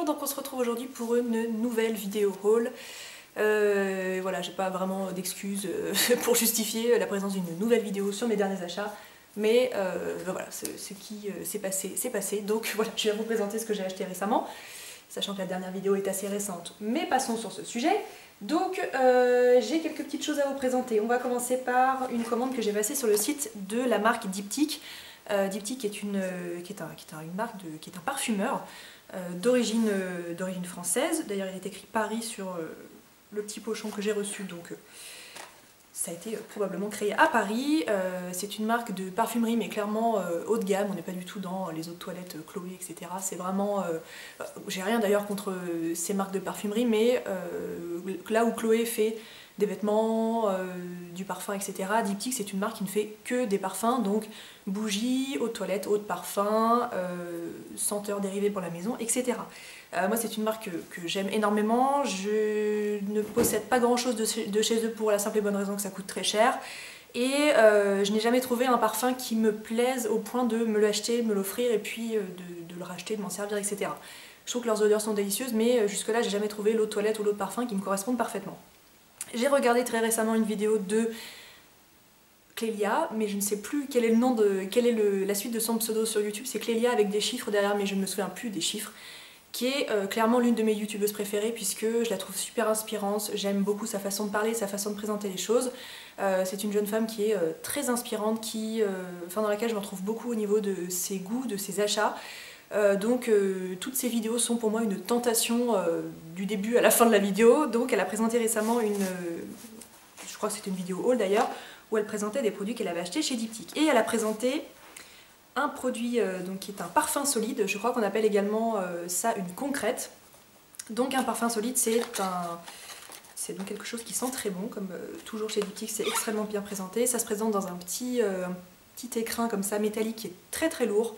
Bonjour, donc on se retrouve aujourd'hui pour une nouvelle vidéo haul. Voilà, j'ai pas vraiment d'excuses pour justifier la présence d'une nouvelle vidéo sur mes derniers achats, mais voilà, ce qui s'est passé, c'est passé. Donc voilà, je vais vous présenter ce que j'ai acheté récemment, sachant que la dernière vidéo est assez récente, mais passons sur ce sujet. Donc j'ai quelques petites choses à vous présenter. On va commencer par une commande que j'ai passée sur le site de la marque Diptyque. Diptyque est une marque qui est un parfumeur d'origine française. D'ailleurs il est écrit Paris sur le petit pochon que j'ai reçu, donc ça a été probablement créé à Paris. C'est une marque de parfumerie mais clairement haut de gamme, on n'est pas du tout dans les eaux de toilette Chloé, etc. C'est vraiment... j'ai rien d'ailleurs contre ces marques de parfumerie, mais là où Chloé fait des vêtements, du parfum, etc. Diptyque c'est une marque qui ne fait que des parfums, donc bougies, eau de toilette, eau de parfum, senteurs dérivées pour la maison, etc. Moi c'est une marque que j'aime énormément. Je ne possède pas grand chose de chez eux pour la simple et bonne raison que ça coûte très cher. Et je n'ai jamais trouvé un parfum qui me plaise au point de me l'acheter, me l'offrir et puis de le racheter, de m'en servir, etc. Je trouve que leurs odeurs sont délicieuses, mais jusque là j'ai jamais trouvé l'eau de toilette ou l'eau de parfum qui me correspondent parfaitement. J'ai regardé très récemment une vidéo de Clélia, mais je ne sais plus quel est le nom la suite de son pseudo sur YouTube. C'est Clélia avec des chiffres derrière, mais je ne me souviens plus des chiffres. Qui est clairement l'une de mes youtubeuses préférées puisque je la trouve super inspirante. J'aime beaucoup sa façon de parler, sa façon de présenter les choses. C'est une jeune femme qui est très inspirante, dans laquelle je me retrouve beaucoup au niveau de ses goûts, de ses achats. Toutes ces vidéos sont pour moi une tentation du début à la fin de la vidéo. Donc elle a présenté récemment je crois que c'était une vidéo haul d'ailleurs, où elle présentait des produits qu'elle avait achetés chez Diptyque. Et elle a présenté un produit qui est un parfum solide, je crois qu'on appelle également ça une concrète. Donc un parfum solide c'est donc quelque chose qui sent très bon, comme toujours chez Diptyque, c'est extrêmement bien présenté. Ça se présente dans un petit écrin comme ça, métallique, qui est très très lourd.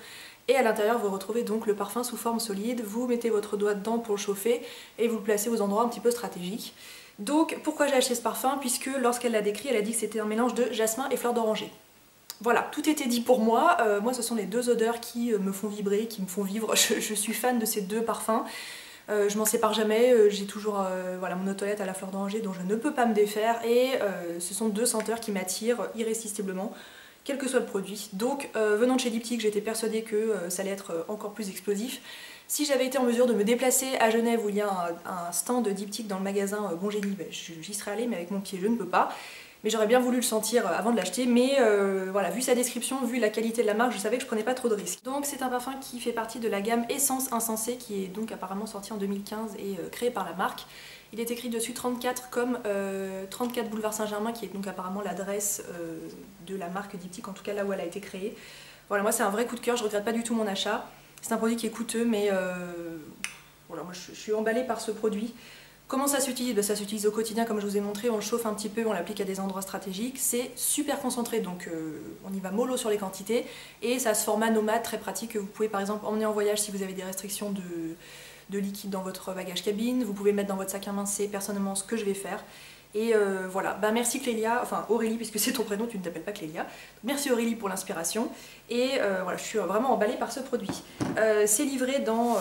Et à l'intérieur vous retrouvez donc le parfum sous forme solide. Vous mettez votre doigt dedans pour le chauffer et vous le placez aux endroits un petit peu stratégiques. Donc pourquoi j'ai acheté ce parfum? Puisque lorsqu'elle l'a décrit, elle a dit que c'était un mélange de jasmin et fleur d'oranger. Voilà, tout était dit pour moi. Moi ce sont les deux odeurs qui me font vibrer, qui me font vivre. Je suis fan de ces deux parfums. Je m'en sépare jamais, j'ai toujours voilà, mon eau de toilette à la fleur d'oranger dont je ne peux pas me défaire. Et ce sont deux senteurs qui m'attirent irrésistiblement, quel que soit le produit. Donc venant de chez Diptyque, j'étais persuadée que ça allait être encore plus explosif. Si j'avais été en mesure de me déplacer à Genève où il y a un stand de Diptyque dans le magasin Bon Génie, ben, j'y serais allée, mais avec mon pied je ne peux pas. Mais j'aurais bien voulu le sentir avant de l'acheter, mais voilà, vu sa description, vu la qualité de la marque, je savais que je prenais pas trop de risques. Donc c'est un parfum qui fait partie de la gamme Essence Insensée, qui est donc apparemment sorti en 2015 et créé par la marque. Il est écrit dessus 34 comme 34 boulevard Saint-Germain, qui est donc apparemment l'adresse de la marque Diptyque, en tout cas là où elle a été créée. Voilà, moi c'est un vrai coup de cœur, je regrette pas du tout mon achat. C'est un produit qui est coûteux, mais voilà, moi je suis emballée par ce produit. Comment ça s'utilise? Ça s'utilise au quotidien comme je vous ai montré, on le chauffe un petit peu, on l'applique à des endroits stratégiques. C'est super concentré, donc on y va mollo sur les quantités. Et ça a ce format nomade très pratique que vous pouvez par exemple emmener en voyage si vous avez des restrictions de liquide dans votre bagage cabine. Vous pouvez mettre dans votre sac à main, c'est personnellement ce que je vais faire. Et voilà, bah merci Clélia, enfin Aurélie puisque c'est ton prénom, tu ne t'appelles pas Clélia. Merci Aurélie pour l'inspiration. Et voilà, je suis vraiment emballée par ce produit. C'est livré dans...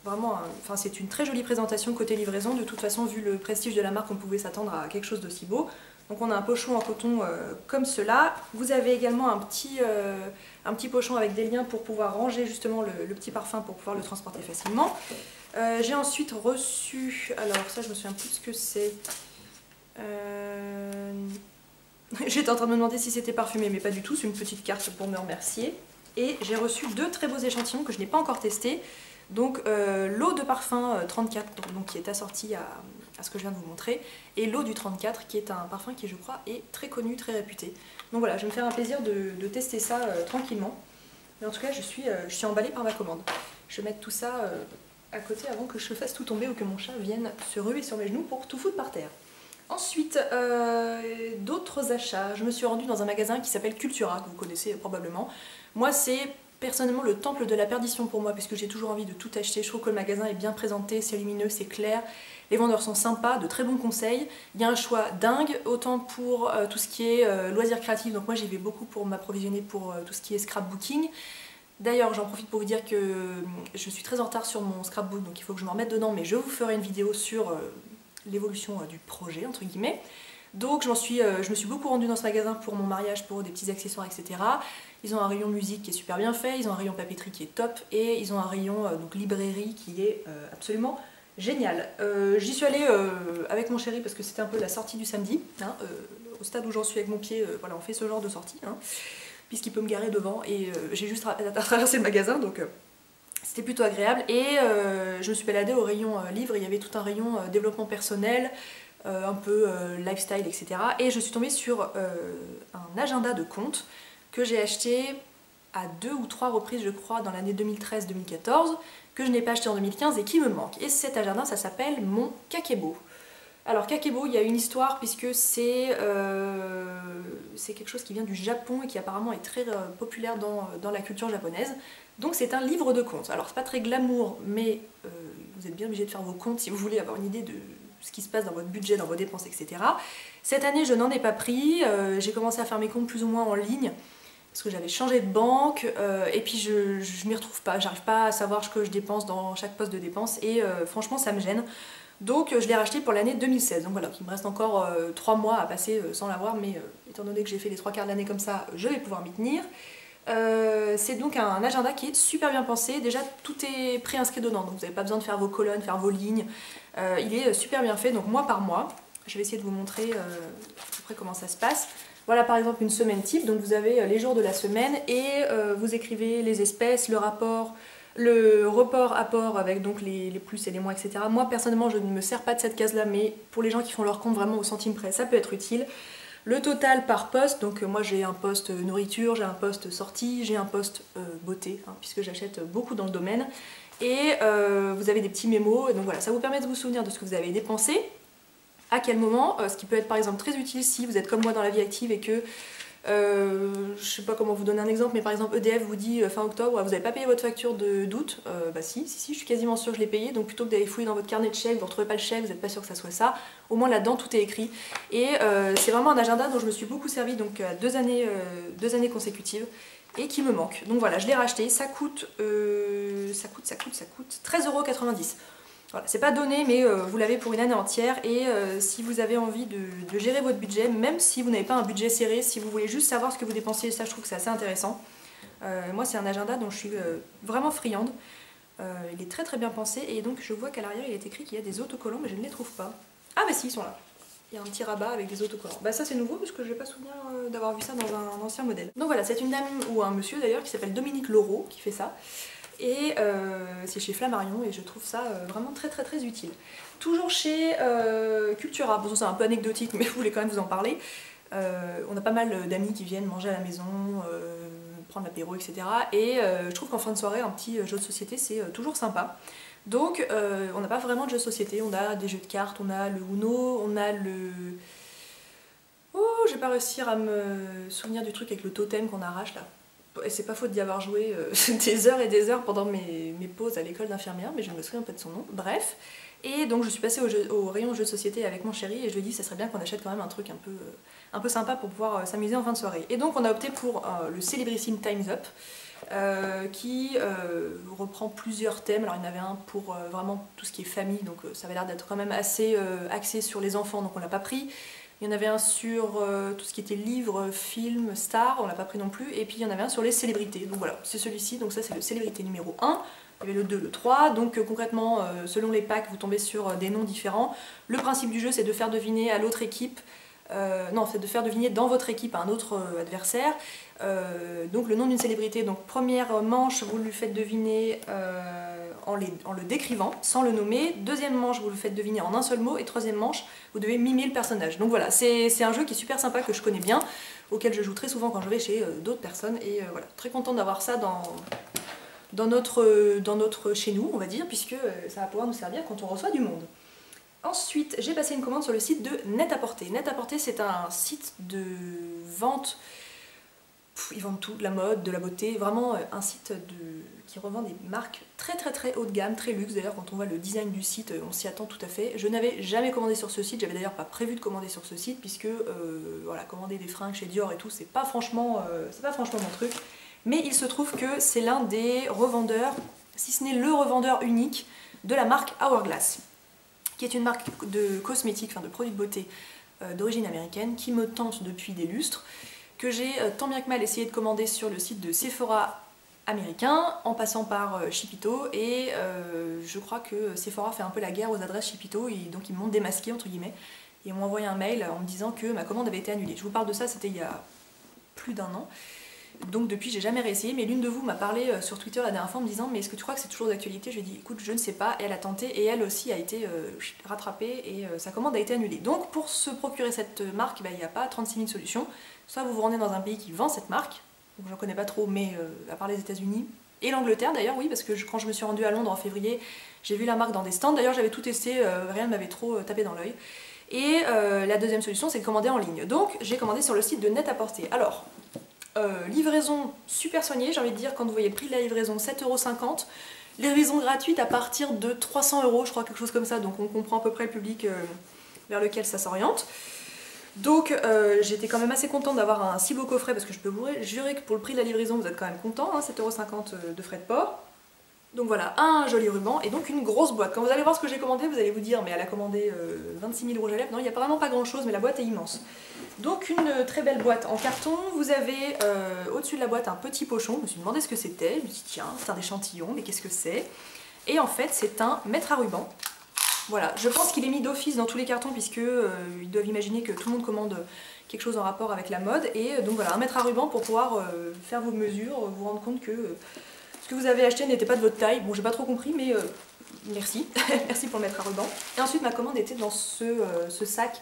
enfin, c'est une très jolie présentation côté livraison. De toute façon, vu le prestige de la marque, on pouvait s'attendre à quelque chose d'aussi beau. Donc on a un pochon en coton comme cela. Vous avez également un petit pochon avec des liens pour pouvoir ranger justement le petit parfum pour pouvoir le transporter facilement. J'ai ensuite reçu, alors ça je me souviens plus ce que c'est. J'étais en train de me demander si c'était parfumé, mais pas du tout. C'est une petite carte pour me remercier. Et j'ai reçu deux très beaux échantillons que je n'ai pas encore testés. Donc l'eau de parfum 34, donc, qui est assortie à ce que je viens de vous montrer, et l'eau du 34 qui est un parfum qui je crois est très connu, très réputé. Donc voilà, je vais me faire un plaisir de tester ça tranquillement. Mais en tout cas je suis emballée par ma commande. Je vais mettre tout ça à côté avant que je fasse tout tomber ou que mon chat vienne se ruer sur mes genoux pour tout foutre par terre. Ensuite, d'autres achats. Je me suis rendue dans un magasin qui s'appelle Cultura, que vous connaissez probablement. Moi c'est personnellement le temple de la perdition pour moi, puisque j'ai toujours envie de tout acheter. Je trouve que le magasin est bien présenté, c'est lumineux, c'est clair, les vendeurs sont sympas, de très bons conseils. Il y a un choix dingue, autant pour tout ce qui est loisirs créatifs, donc moi j'y vais beaucoup pour m'approvisionner pour tout ce qui est scrapbooking. D'ailleurs, j'en profite pour vous dire que je suis très en retard sur mon scrapbook, donc il faut que je me remette dedans, mais je vous ferai une vidéo sur l'évolution du projet, entre guillemets. Donc je me suis beaucoup rendue dans ce magasin pour mon mariage, pour des petits accessoires, etc. Ils ont un rayon musique qui est super bien fait, ils ont un rayon papeterie qui est top, et ils ont un rayon donc librairie qui est absolument génial. J'y suis allée avec mon chéri parce que c'était un peu la sortie du samedi, hein, au stade où j'en suis avec mon pied, voilà, on fait ce genre de sortie, hein, puisqu'il peut me garer devant, et j'ai juste traversé le magasin, donc c'était plutôt agréable. Et je me suis baladée au rayon livre, il y avait tout un rayon développement personnel, un peu lifestyle, etc. Et je suis tombée sur un agenda de compte que j'ai acheté à 2 ou 3 reprises, je crois, dans l'année 2013-2014, que je n'ai pas acheté en 2015 et qui me manque. Et cet agenda, ça s'appelle mon Kakebo. Alors Kakebo, il y a une histoire puisque c'est quelque chose qui vient du Japon et qui apparemment est très populaire dans la culture japonaise. Donc c'est un livre de comptes. Alors c'est pas très glamour, mais vous êtes bien obligé de faire vos comptes si vous voulez avoir une idée de ce qui se passe dans votre budget, dans vos dépenses, etc. Cette année, je n'en ai pas pris. J'ai commencé à faire mes comptes plus ou moins en ligne parce que j'avais changé de banque et puis je m'y retrouve pas. J'arrive pas à savoir ce que je dépense dans chaque poste de dépense et franchement, ça me gêne. Donc je l'ai racheté pour l'année 2016. Donc voilà, il me reste encore 3 mois à passer sans l'avoir, mais étant donné que j'ai fait les 3 quarts de l'année comme ça, je vais pouvoir m'y tenir. C'est donc un agenda qui est super bien pensé. Déjà, tout est préinscrit dedans, donc vous n'avez pas besoin de faire vos colonnes, faire vos lignes. Il est super bien fait, donc mois par mois. Je vais essayer de vous montrer à peu près comment ça se passe. Voilà par exemple une semaine type, donc vous avez les jours de la semaine et vous écrivez les espèces, le rapport, le report-apport avec donc les plus et les moins, etc. Moi personnellement je ne me sers pas de cette case là, mais pour les gens qui font leur compte vraiment au centime près, ça peut être utile. Le total par poste, donc moi j'ai un poste nourriture, j'ai un poste sortie, j'ai un poste beauté, hein, puisque j'achète beaucoup dans le domaine. Et vous avez des petits mémos, et donc voilà, ça vous permet de vous souvenir de ce que vous avez dépensé, à quel moment, ce qui peut être par exemple très utile si vous êtes comme moi dans la vie active et que, je sais pas comment vous donner un exemple, mais par exemple EDF vous dit fin octobre, vous n'avez pas payé votre facture d'août, bah si, je suis quasiment sûre que je l'ai payé, donc plutôt que d'aller fouiller dans votre carnet de chèques, vous ne retrouvez pas le chèque, vous n'êtes pas sûr que ça soit ça, au moins là-dedans tout est écrit. Et c'est vraiment un agenda dont je me suis beaucoup servi donc à 2 années consécutives, et qui me manque. Donc voilà, je l'ai racheté, ça coûte 13,90 €. Voilà, c'est pas donné, mais vous l'avez pour une année entière, et si vous avez envie de gérer votre budget, même si vous n'avez pas un budget serré, si vous voulez juste savoir ce que vous dépensez, ça je trouve que c'est assez intéressant. Moi c'est un agenda dont je suis vraiment friande. Il est très très bien pensé, et donc je vois qu'à l'arrière il est écrit qu'il y a des autocollants, mais je ne les trouve pas. Ah bah si, ils sont là. Il y a un petit rabat avec des autocollants. Bah ça c'est nouveau parce que je n'ai pas souvenir d'avoir vu ça dans un ancien modèle. Donc voilà, c'est une dame ou un monsieur d'ailleurs qui s'appelle Dominique Laureau qui fait ça. Et c'est chez Flammarion et je trouve ça vraiment très très très utile. Toujours chez Cultura, bon c'est un peu anecdotique mais je voulais quand même vous en parler. On a pas mal d'amis qui viennent manger à la maison, prendre l'apéro, etc. Et je trouve qu'en fin de soirée, un petit jeu de société c'est toujours sympa. Donc on n'a pas vraiment de jeux de société, on a des jeux de cartes, on a le Uno, on a le... Oh, j'ai pas réussi à me souvenir du truc avec le totem qu'on arrache là. Et c'est pas faute d'y avoir joué des heures et des heures pendant mes pauses à l'école d'infirmière, mais je ne me souviens pas de son nom. Bref. Et donc je suis passée au rayon jeux de société avec mon chéri et je lui ai dit ça serait bien qu'on achète quand même un truc un peu sympa pour pouvoir s'amuser en fin de soirée. Et donc on a opté pour le Célébrissime Time's Up, qui reprend plusieurs thèmes. Alors il y en avait un pour vraiment tout ce qui est famille, donc ça avait l'air d'être quand même assez axé sur les enfants, donc on l'a pas pris. Il y en avait un sur tout ce qui était livres, films, stars, on l'a pas pris non plus. Et puis il y en avait un sur les célébrités. Donc voilà, c'est celui-ci, donc ça c'est le célébrité numéro 1. Il y avait le 2, le 3, donc concrètement, selon les packs, vous tombez sur des noms différents. Le principe du jeu, c'est de faire deviner à l'autre équipe, non, c'est de faire deviner dans votre équipe à un autre adversaire, donc le nom d'une célébrité. Donc première manche, vous lui faites deviner en le décrivant, sans le nommer. Deuxième manche, vous le faites deviner en un seul mot. Et troisième manche, vous devez mimer le personnage. Donc voilà, c'est un jeu qui est super sympa, que je connais bien, auquel je joue très souvent quand je vais chez d'autres personnes. Et voilà, très contente d'avoir ça dans notre chez nous, on va dire, puisque ça va pouvoir nous servir quand on reçoit du monde. Ensuite, j'ai passé une commande sur le site de Net-à-Porter. Net-à-Porter, c'est un site de vente. Ils vendent tout, de la mode, de la beauté, vraiment un site qui revend des marques très très très haut de gamme, très luxe. D'ailleurs quand on voit le design du site, on s'y attend tout à fait. Je n'avais jamais commandé sur ce site, j'avais d'ailleurs pas prévu de commander sur ce site, puisque voilà, commander des fringues chez Dior et tout, c'est pas franchement mon truc. mais il se trouve que c'est l'un des revendeurs, si ce n'est le revendeur unique, de la marque Hourglass, qui est une marque de cosmétiques, enfin de produits de beauté d'origine américaine, qui me tente depuis des lustres, que j'ai tant bien que mal essayé de commander sur le site de Sephora américain, en passant par Shipito, et je crois que Sephora fait un peu la guerre aux adresses Shipito, et donc ils m'ont démasqué entre guillemets, et ils m'ont envoyé un mail en me disant que ma commande avait été annulée. Je vous parle de ça, c'était il y a plus d'1 an, donc depuis j'ai jamais réessayé, mais l'une de vous m'a parlé sur Twitter la dernière fois en me disant mais est-ce que tu crois que c'est toujours d'actualité? Je lui ai dit écoute je ne sais pas, et elle a tenté, et elle aussi a été rattrapée, et sa commande a été annulée. Donc pour se procurer cette marque, il n'y a pas 36 000 solutions, soit vous vous rendez dans un pays qui vend cette marque, donc j'en connais pas trop, mais à part les États-Unis et l'Angleterre d'ailleurs, oui, parce que quand je me suis rendue à Londres en février, j'ai vu la marque dans des stands, d'ailleurs j'avais tout testé, rien ne m'avait trop tapé dans l'œil. Et la deuxième solution, c'est de commander en ligne. Donc j'ai commandé sur le site de Net-à-Porter. Alors, livraison super soignée, j'ai envie de dire, quand vous voyez le prix de la livraison, 7,50 €, livraison gratuite à partir de 300 €, je crois, quelque chose comme ça, donc on comprend à peu près le public vers lequel ça s'oriente. Donc j'étais quand même assez contente d'avoir un si beau coffret, parce que je peux vous jurer que pour le prix de la livraison vous êtes quand même content, hein, 7,50 € de frais de port. Donc voilà, un joli ruban et donc une grosse boîte. Quand vous allez voir ce que j'ai commandé, vous allez vous dire mais elle a commandé 26 000 rouges à lèvres. Non, il n'y a vraiment pas grand chose, mais la boîte est immense. Donc une très belle boîte en carton. Vous avez au-dessus de la boîte un petit pochon. Je me suis demandé ce que c'était. Je me suis dit tiens, c'est un échantillon, mais qu'est-ce que c'est? Et en fait c'est un mètre à ruban. Voilà, je pense qu'il est mis d'office dans tous les cartons puisque ils doivent imaginer que tout le monde commande quelque chose en rapport avec la mode. Et donc voilà, un mètre à ruban pour pouvoir faire vos mesures, vous rendre compte que ce que vous avez acheté n'était pas de votre taille. Bon, j'ai pas trop compris, mais merci. Merci pour le mètre à ruban. Et ensuite, ma commande était dans ce sac,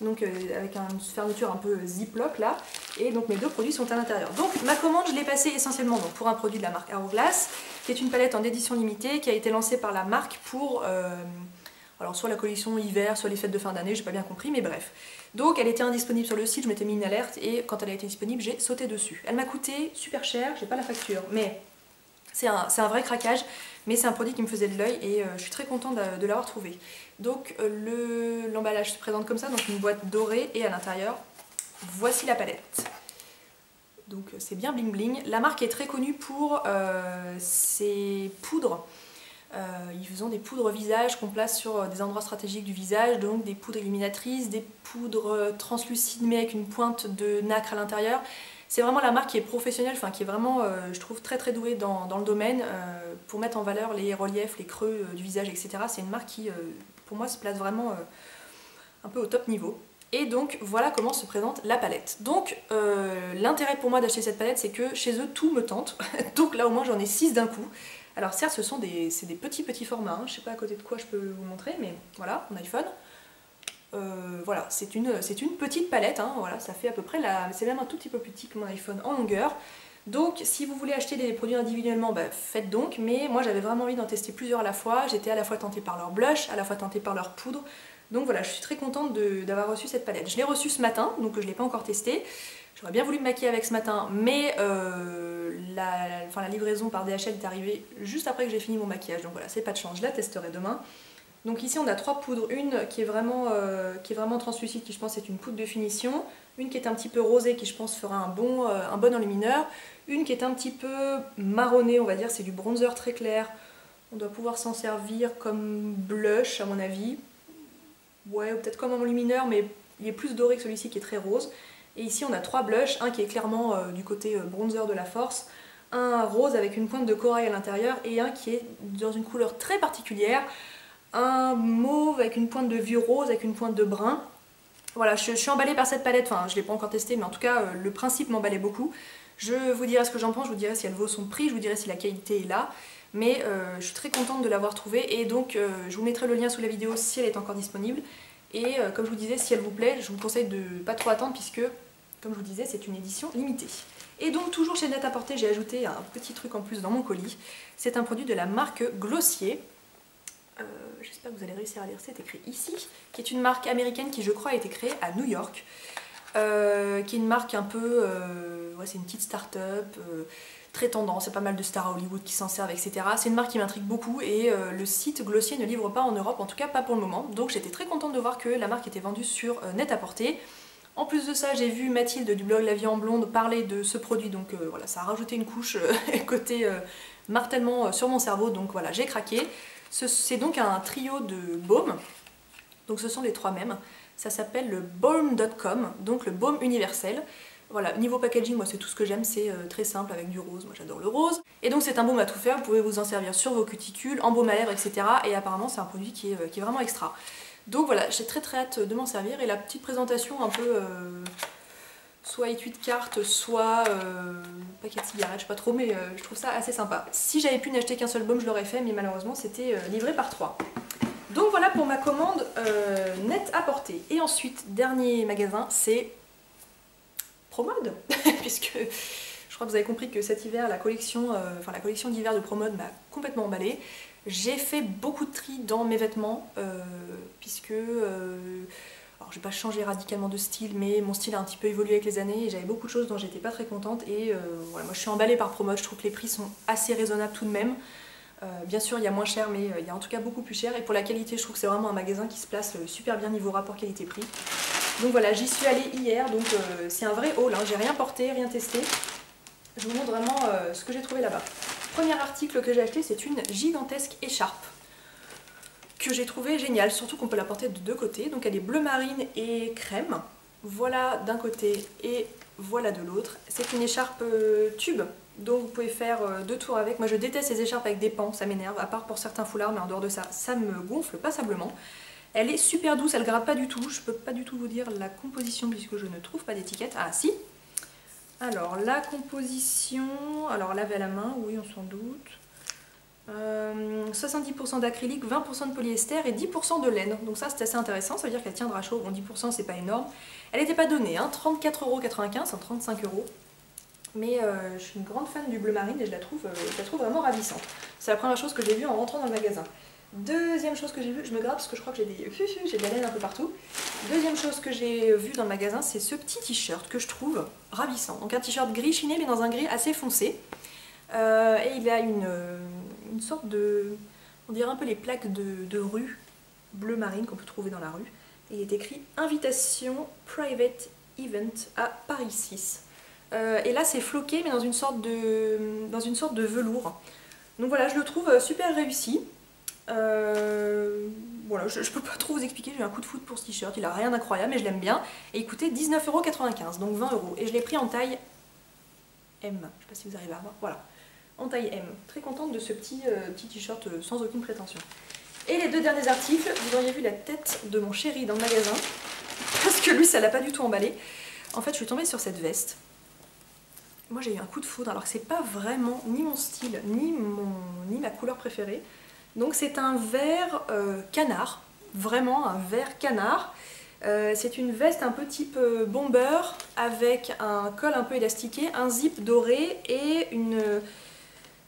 donc avec une fermeture un peu ziploc là. Et donc mes deux produits sont à l'intérieur. Donc ma commande, je l'ai passée essentiellement donc, pour un produit de la marque Hourglass, qui est une palette en édition limitée, qui a été lancée par la marque pour... alors soit la collection hiver, soit les fêtes de fin d'année, j'ai pas bien compris, mais bref. Donc elle était indisponible sur le site, je m'étais mis une alerte, et quand elle a été disponible, j'ai sauté dessus. Elle m'a coûté super cher, j'ai pas la facture, mais... c'est un vrai craquage, mais c'est un produit qui me faisait de l'œil et je suis très contente de l'avoir trouvé. Donc l'emballage se présente comme ça, donc une boîte dorée et à l'intérieur, voici la palette. Donc c'est bien bling bling. La marque est très connue pour ses poudres. Ils ont des poudres visage qu'on place sur des endroits stratégiques du visage, donc des poudres illuminatrices, des poudres translucides mais avec une pointe de nacre à l'intérieur. C'est vraiment la marque qui est professionnelle, enfin qui est vraiment, je trouve, très douée dans le domaine pour mettre en valeur les reliefs, les creux du visage, etc. C'est une marque qui, pour moi, se place vraiment un peu au top niveau. Et donc, voilà comment se présente la palette. Donc, l'intérêt pour moi d'acheter cette palette, c'est que chez eux, tout me tente. Donc là, au moins, j'en ai 6 d'un coup. Alors certes, c'est des petits formats, hein. Je sais pas à côté de quoi je peux vous montrer, mais voilà, mon iPhone. Voilà, c'est une petite palette, hein, voilà, ça fait à peu près c'est même un tout petit peu plus petit que mon iPhone en longueur. Donc si vous voulez acheter des produits individuellement, faites donc, mais moi j'avais vraiment envie d'en tester plusieurs à la fois. J'étais à la fois tentée par leur blush, à la fois tentée par leur poudre. Donc voilà, je suis très contente d'avoir reçu cette palette. Je l'ai reçue ce matin, donc je ne l'ai pas encore testée. J'aurais bien voulu me maquiller avec ce matin, mais la livraison par DHL est arrivée juste après que j'ai fini mon maquillage. Donc voilà, c'est pas de chance, je la testerai demain. Donc ici on a 3 poudres, une qui est vraiment translucide, qui je pense est une poudre de finition, une qui est un petit peu rosée, qui je pense fera un bon enlumineur, une qui est un petit peu marronnée, on va dire, c'est du bronzer très clair, on doit pouvoir s'en servir comme blush à mon avis, ouais, ou peut-être comme enlumineur, mais il est plus doré que celui-ci qui est très rose. Et ici on a 3 blushs, un qui est clairement du côté bronzer de la force, un rose avec une pointe de corail à l'intérieur, et un qui est dans une couleur très particulière, un mauve avec une pointe de vieux rose, avec une pointe de brun. Voilà, je suis emballée par cette palette, enfin je ne l'ai pas encore testée, mais en tout cas le principe m'emballait beaucoup. Je vous dirai ce que j'en pense, je vous dirai si elle vaut son prix, je vous dirai si la qualité est là, mais je suis très contente de l'avoir trouvée, et donc je vous mettrai le lien sous la vidéo si elle est encore disponible. Et comme je vous disais, si elle vous plaît, je vous conseille de ne pas trop attendre puisque, comme je vous disais, c'est une édition limitée. Et donc toujours chez Net-à-Porter, j'ai ajouté un petit truc en plus dans mon colis. C'est un produit de la marque Glossier. J'espère que vous allez réussir à lire, c'est écrit ici, qui est une marque américaine qui je crois a été créée à New York, qui est une marque un peu, ouais, c'est une petite start-up, très tendance, il y a pas mal de stars à Hollywood qui s'en servent, etc. C'est une marque qui m'intrigue beaucoup et le site Glossier ne livre pas en Europe, en tout cas pas pour le moment, donc j'étais très contente de voir que la marque était vendue sur Net-à-Porter. En plus de ça, j'ai vu Mathilde du blog La Vie en Blonde parler de ce produit, donc voilà, ça a rajouté une couche côté martèlement sur mon cerveau, donc voilà, j'ai craqué. C'est donc un trio de baumes, donc ce sont les 3 mêmes. Ça s'appelle le Balm.com, donc le baume universel. Voilà, niveau packaging, moi c'est tout ce que j'aime, c'est très simple avec du rose, moi j'adore le rose. Et donc c'est un baume à tout faire, vous pouvez vous en servir sur vos cuticules, en baume à lèvres, etc. Et apparemment c'est un produit qui est vraiment extra. Donc voilà, j'ai très hâte de m'en servir, et la petite présentation un peu soit étui de cartes, soit paquet de cigarettes, je sais pas trop, mais je trouve ça assez sympa. Si j'avais pu n'acheter qu'un seul baume, je l'aurais fait, mais malheureusement c'était livré par 3. Donc voilà pour ma commande net à porter. Et ensuite, dernier magasin, c'est Promode, puisque je crois que vous avez compris que cet hiver, la collection d'hiver de Promode m'a complètement emballée. J'ai fait beaucoup de tri dans mes vêtements, puisque alors je vais pas changer radicalement de style, mais mon style a un petit peu évolué avec les années et j'avais beaucoup de choses dont j'étais pas très contente, et voilà, moi je suis emballée par Promode, je trouve que les prix sont assez raisonnables tout de même. Bien sûr il y a moins cher, mais il y a en tout cas beaucoup plus cher, et pour la qualité je trouve que c'est vraiment un magasin qui se place super bien niveau rapport qualité-prix. Donc voilà, j'y suis allée hier, donc c'est un vrai haul, hein. J'ai rien porté, rien testé. Je vous montre vraiment ce que j'ai trouvé là-bas. Premier article que j'ai acheté, c'est une gigantesque écharpe que j'ai trouvé géniale, surtout qu'on peut la porter de 2 côtés. Donc elle est bleu marine et crème, voilà d'un côté et voilà de l'autre. C'est une écharpe tube, donc vous pouvez faire 2 tours avec. Moi je déteste les écharpes avec des pans, ça m'énerve, à part pour certains foulards, mais en dehors de ça, ça me gonfle passablement. Elle est super douce, elle gratte pas du tout, je peux pas du tout vous dire la composition puisque je ne trouve pas d'étiquette. Ah si. Alors la composition, alors laver à la main, oui on s'en doute. 70% d'acrylique, 20% de polyester et 10% de laine. Donc ça c'est assez intéressant, ça veut dire qu'elle tiendra chaud. Bon, 10% c'est pas énorme. Elle n'était pas donnée, hein, 34,95 €, 35 €. Mais je suis une grande fan du bleu marine et je la trouve vraiment ravissante. C'est la première chose que j'ai vue en rentrant dans le magasin. Deuxième chose que j'ai vue, je me gratte parce que je crois que j'ai de la laine un peu partout. Deuxième chose que j'ai vue dans le magasin, c'est ce petit t-shirt que je trouve ravissant. Donc un t-shirt gris chiné mais dans un gris assez foncé. Et il a une sorte de, on dirait un peu les plaques de rue bleu marine qu'on peut trouver dans la rue. Et il est écrit Invitation Private Event à Paris 6. Et là c'est floqué mais dans une sorte de velours. Donc voilà, je le trouve super réussi. Voilà, je peux pas trop vous expliquer, j'ai eu un coup de foudre pour ce t-shirt, il a rien d'incroyable mais je l'aime bien. Et il coûtait 19,95 €, donc 20 €. Et je l'ai pris en taille M, je sais pas si vous arrivez à voir, voilà, en taille M. Très contente de ce petit t-shirt sans aucune prétention. Et les 2 derniers articles, vous auriez vu la tête de mon chéri dans le magasin, parce que lui ça l'a pas du tout emballé. En fait je suis tombée sur cette veste. Moi j'ai eu un coup de foudre alors que c'est pas vraiment ni mon style ni ma couleur préférée. Donc c'est un vert canard, vraiment un vert canard. C'est une veste un peu type bomber avec un col un peu élastiqué, un zip doré et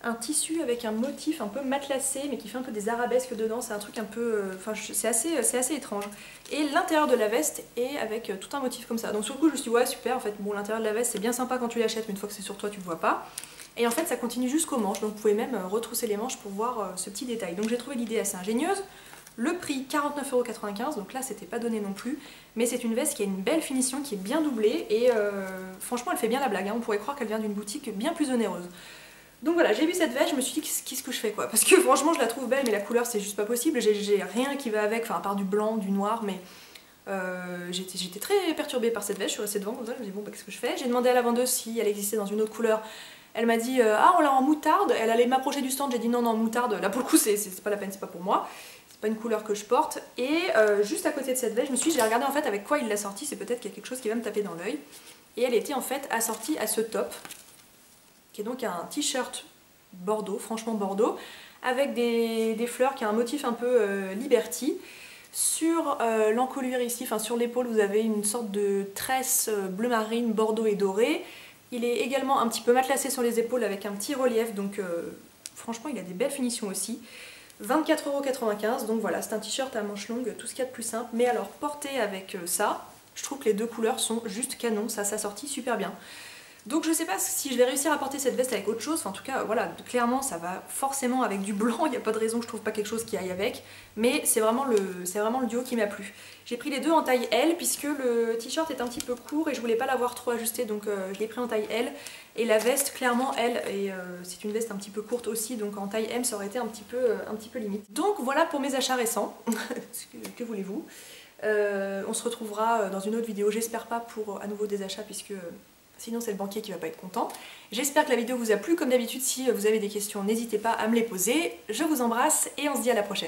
un tissu avec un motif un peu matelassé mais qui fait un peu des arabesques dedans. C'est un truc un peu... Enfin c'est assez étrange. Et l'intérieur de la veste est avec tout un motif comme ça. Donc sur le coup je me suis dit ouais super, en fait bon l'intérieur de la veste c'est bien sympa quand tu l'achètes mais une fois que c'est sur toi tu le vois pas. Et en fait ça continue jusqu'aux manches, donc vous pouvez même retrousser les manches pour voir ce petit détail. Donc j'ai trouvé l'idée assez ingénieuse. Le prix 49,95 €, donc là c'était pas donné non plus, mais c'est une veste qui a une belle finition, qui est bien doublée et franchement elle fait bien la blague, hein. On pourrait croire qu'elle vient d'une boutique bien plus onéreuse. Donc voilà, j'ai vu cette veste, je me suis dit qu'est-ce que je fais quoi, parce que franchement je la trouve belle mais la couleur c'est juste pas possible, j'ai rien qui va avec, enfin à part du blanc, du noir, mais j'étais très perturbée par cette veste, je suis restée devant comme ça, je me suis dit bon bah qu'est-ce que je fais. J'ai demandé à la vendeuse si elle existait dans une autre couleur. Elle m'a dit ah on l'a en moutarde, elle allait m'approcher du stand, j'ai dit non moutarde, là pour le coup c'est pas la peine, c'est pas pour moi, c'est pas une couleur que je porte. Et juste à côté de cette veste, je me suis dit j'ai regardé en fait avec quoi il l'a sortie, c'est peut-être qu'il y a quelque chose qui va me taper dans l'œil. Et elle était en fait assortie à ce top, qui est donc un t-shirt bordeaux, franchement bordeaux, avec des fleurs qui a un motif un peu Liberty. Sur l'encolure ici, enfin sur l'épaule, vous avez une sorte de tresse bleu marine, bordeaux et doré. Il est également un petit peu matelassé sur les épaules avec un petit relief, donc franchement il a des belles finitions aussi. 24,95 €, donc voilà, c'est un t-shirt à manches longues, tout ce qu'il y a de plus simple, mais alors porté avec ça, je trouve que les 2 couleurs sont juste canon, ça s'assortit super bien. Donc je sais pas si je vais réussir à porter cette veste avec autre chose, enfin en tout cas voilà, clairement ça va forcément avec du blanc, il n'y a pas de raison que je trouve pas quelque chose qui aille avec, mais c'est vraiment le duo qui m'a plu. J'ai pris les deux en taille L puisque le t-shirt est un petit peu court et je voulais pas l'avoir trop ajusté, donc je l'ai pris en taille L, et la veste clairement elle, et c'est une veste un petit peu courte aussi, donc en taille M ça aurait été un petit peu limite. Donc voilà pour mes achats récents, que voulez-vous. On se retrouvera dans une autre vidéo, j'espère pas pour à nouveau des achats puisque sinon c'est le banquier qui va pas être content. J'espère que la vidéo vous a plu, comme d'habitude si vous avez des questions n'hésitez pas à me les poser. Je vous embrasse et on se dit à la prochaine.